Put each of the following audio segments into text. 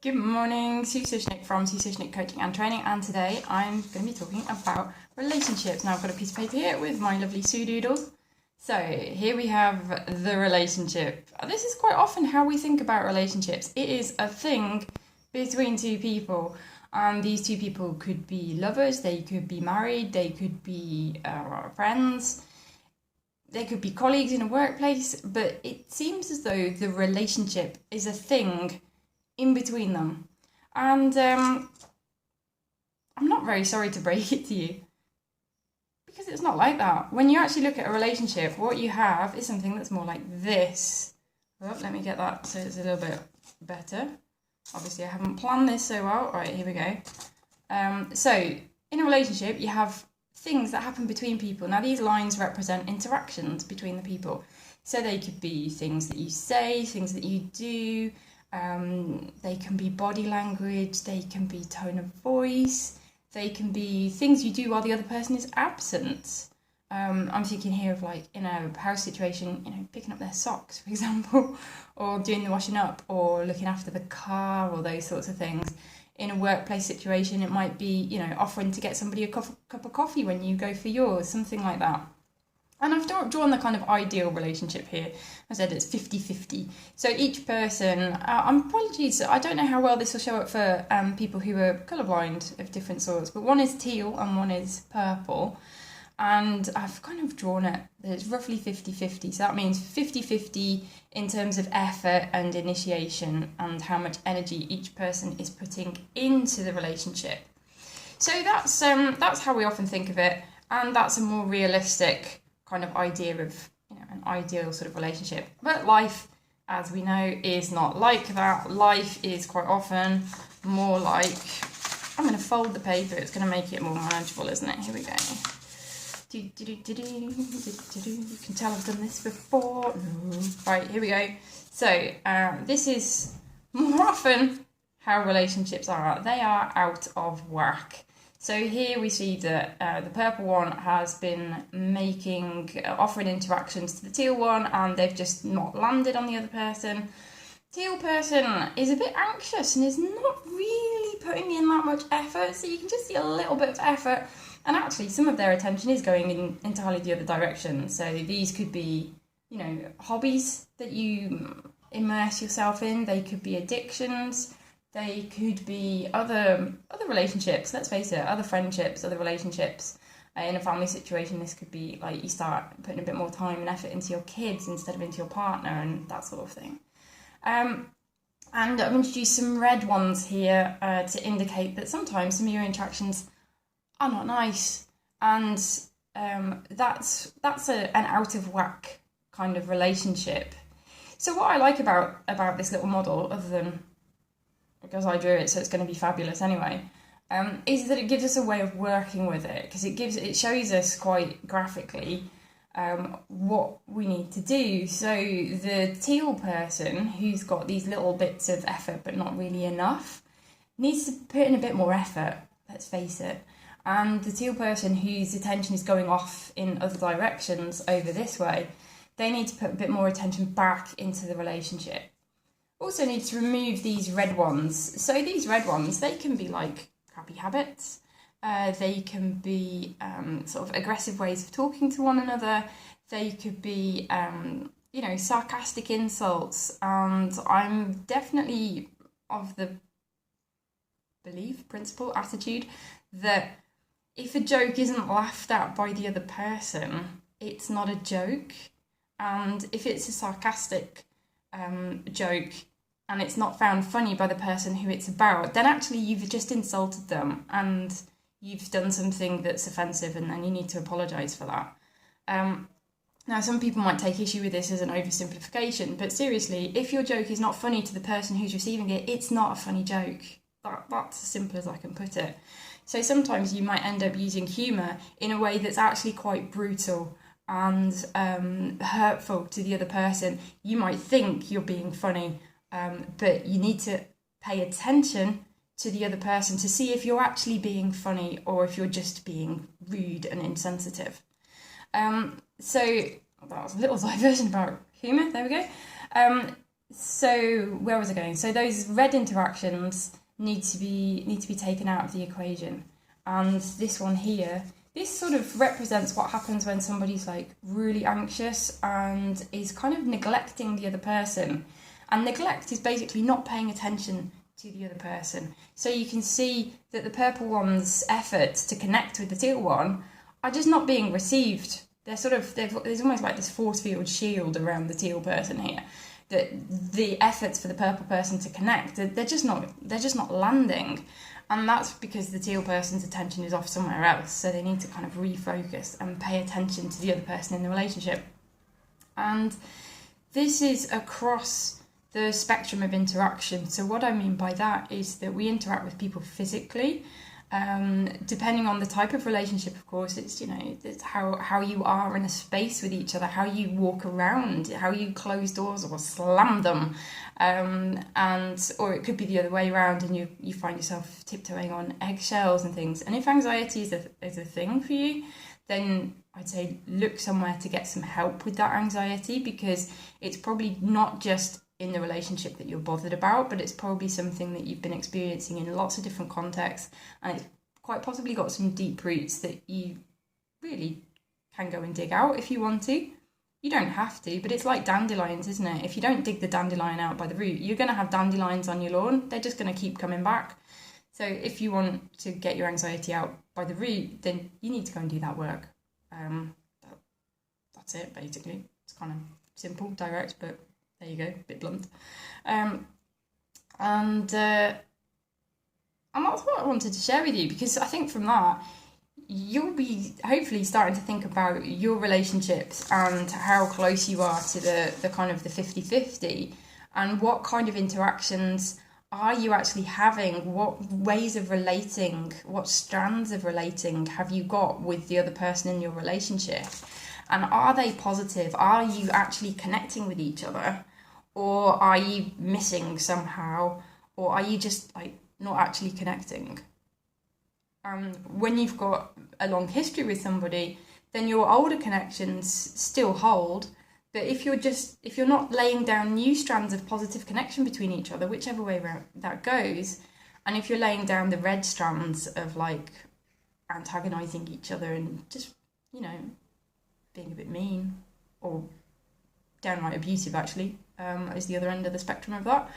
Good morning, Sue Sushnik from Sue Sushnik Coaching and Training, and today I'm going to be talking about relationships. Now I've got a piece of paper here with my lovely Sue doodles. So here we have the relationship. This is quite often how we think about relationships. It is a thing between two people, and these two people could be lovers, they could be married, they could be friends, they could be colleagues in a workplace, but it seems as though the relationship is a thing in between them. And I'm not very sorry to break it to you, because it's not like that. When you actually look at a relationship, what you have is something that's more like this. Oh, let me get that so it's a little bit better. Obviously, I haven't planned this so well. All right, here we go. So in a relationship, you have things that happen between people. Now, these lines represent interactions between the people. So they could be things that you say, things that you do. They can be body language, they can be tone of voice, they can be things you do while the other person is absent. I'm thinking here of, like, in a house situation, picking up their socks, for example, or doing the washing up, or looking after the car, or those sorts of things. In a workplace situation, it might be, offering to get somebody a cup of coffee when you go for yours, something like that. And I've drawn the kind of ideal relationship here. I said it's 50-50. So each person, apologies, I don't know how well this will show up for people who are colourblind of different sorts, but one is teal and one is purple. And I've kind of drawn it that it's roughly 50-50. So that means 50-50 in terms of effort and initiation and how much energy each person is putting into the relationship. So that's how we often think of it, and that's a more realistic kind of idea of an ideal sort of relationship. But life, as we know, is not like that. Life is quite often more like, I'm going to fold the paper, it's going to make it more manageable, isn't it? Here we go. You can tell I've done this before. Right, here we go. So this is more often how relationships are. They are out of whack. So here we see that the purple one has been offering interactions to the teal one, and they've just not landed on the other person. Teal person is a bit anxious and is not really putting in that much effort, so you can just see a little bit of effort, and actually some of their attention is going in entirely the other direction. So these could be, hobbies that you immerse yourself in. They could be addictions. They could be other relationships, let's face it, other friendships, other relationships. In a family situation, this could be like you start putting a bit more time and effort into your kids instead of into your partner and that sort of thing. And I've introduced some red ones here to indicate that sometimes some of your interactions are not nice. And that's an out of whack kind of relationship. So what I like about this little model, other than because I drew it, so it's going to be fabulous anyway, is that it gives us a way of working with it, because it shows us quite graphically what we need to do. So the teal person, who's got these little bits of effort but not really enough, needs to put in a bit more effort, let's face it. And the teal person whose attention is going off in other directions over this way, they need to put a bit more attention back into the relationship. Also need to remove these red ones. So these red ones, they can be like crappy habits. They can be sort of aggressive ways of talking to one another. They could be, sarcastic insults. And I'm definitely of the attitude that if a joke isn't laughed at by the other person, it's not a joke. And if it's a sarcastic joke and it's not found funny by the person who it's about, then actually you've just insulted them and you've done something that's offensive, and then you need to apologise for that. Now, some people might take issue with this as an oversimplification, but seriously, if your joke is not funny to the person who's receiving it, it's not a funny joke. That's as simple as I can put it. So sometimes you might end up using humour in a way that's actually quite brutal and hurtful to the other person. You might think you're being funny, but you need to pay attention to the other person to see if you're actually being funny or if you're just being rude and insensitive. So that was a little diversion about humour, there we go. So where was I going? So those red interactions need to be taken out of the equation. And this one here, this sort of represents what happens when somebody's like really anxious and is kind of neglecting the other person. And neglect is basically not paying attention to the other person. So you can see that the purple one's efforts to connect with the teal one are just not being received. There's almost like this force field shield around the teal person here. That the efforts for the purple person to connect, they're just not landing. And that's because the teal person's attention is off somewhere else. So they need to kind of refocus and pay attention to the other person in the relationship. And this is across the spectrum of interaction. So what I mean by that is that we interact with people physically. Depending on the type of relationship, of course, it's how you are in a space with each other, how you walk around, how you close doors or slam them, or it could be the other way around, and you find yourself tiptoeing on eggshells and things. And if anxiety is a thing for you, then I'd say look somewhere to get some help with that anxiety, because it's probably not just in the relationship that you're bothered about, but it's probably something that you've been experiencing in lots of different contexts, and it's quite possibly got some deep roots that you really can go and dig out if you want to. You don't have to, but it's like dandelions, isn't it? If you don't dig the dandelion out by the root, you're going to have dandelions on your lawn. They're just going to keep coming back. So if you want to get your anxiety out by the root, then you need to go and do that work. That's it, basically. It's kind of simple, direct, but there you go, a bit blunt. And that's what I wanted to share with you, because I think from that, you'll be hopefully starting to think about your relationships and how close you are to the kind of the 50-50, and what kind of interactions are you actually having, what ways of relating, what strands of relating have you got with the other person in your relationship, and are they positive? Are you actually connecting with each other? Or are you missing somehow? Or are you just like not actually connecting? When you've got a long history with somebody, then your older connections still hold. But if you're not laying down new strands of positive connection between each other, whichever way that goes, and if you're laying down the red strands of like antagonizing each other and just, being a bit mean or downright abusive, actually, is the other end of the spectrum of that,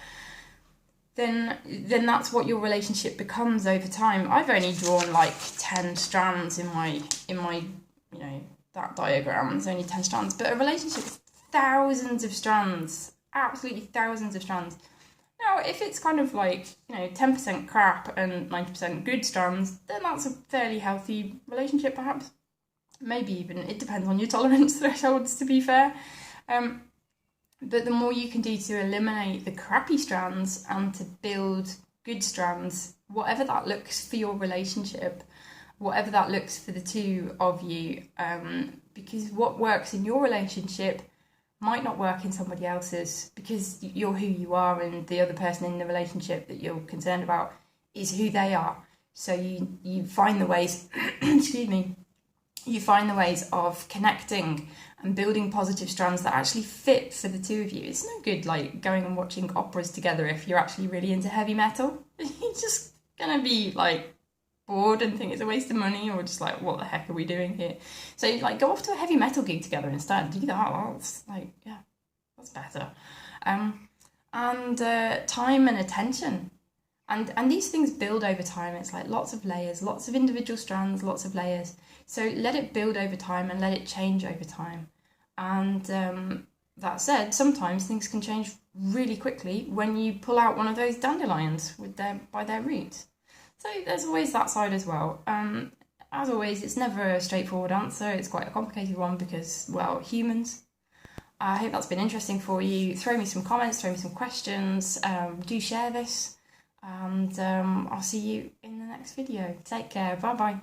then that's what your relationship becomes over time. I've only drawn like 10 strands in my that diagram. There's only 10 strands, but a relationship is thousands of strands, absolutely thousands of strands. Now, if it's kind of like 10% crap and 90% good strands, then that's a fairly healthy relationship, perhaps. Maybe even, it depends on your tolerance thresholds, to be fair. But the more you can do to eliminate the crappy strands and to build good strands, whatever that looks for your relationship, whatever that looks for the two of you, because what works in your relationship might not work in somebody else's, because you're who you are and the other person in the relationship that you're concerned about is who they are. So you find the ways, excuse me, you find the ways of connecting and building positive strands that actually fit for the two of you. It's no good like going and watching operas together if you're actually really into heavy metal. You're just gonna be like bored and think it's a waste of money, or just like, what the heck are we doing here? So like go off to a heavy metal gig together instead. Do that. That's like, yeah, that's better. And time and attention. And these things build over time. It's like lots of layers, lots of individual strands, lots of layers. So let it build over time and let it change over time. And that said, sometimes things can change really quickly when you pull out one of those dandelions by their roots. So there's always that side as well. As always, it's never a straightforward answer. It's quite a complicated one because, well, humans. I hope that's been interesting for you. Throw me some comments, throw me some questions. Do share this. And I'll see you in the next video. Take care. Bye-bye.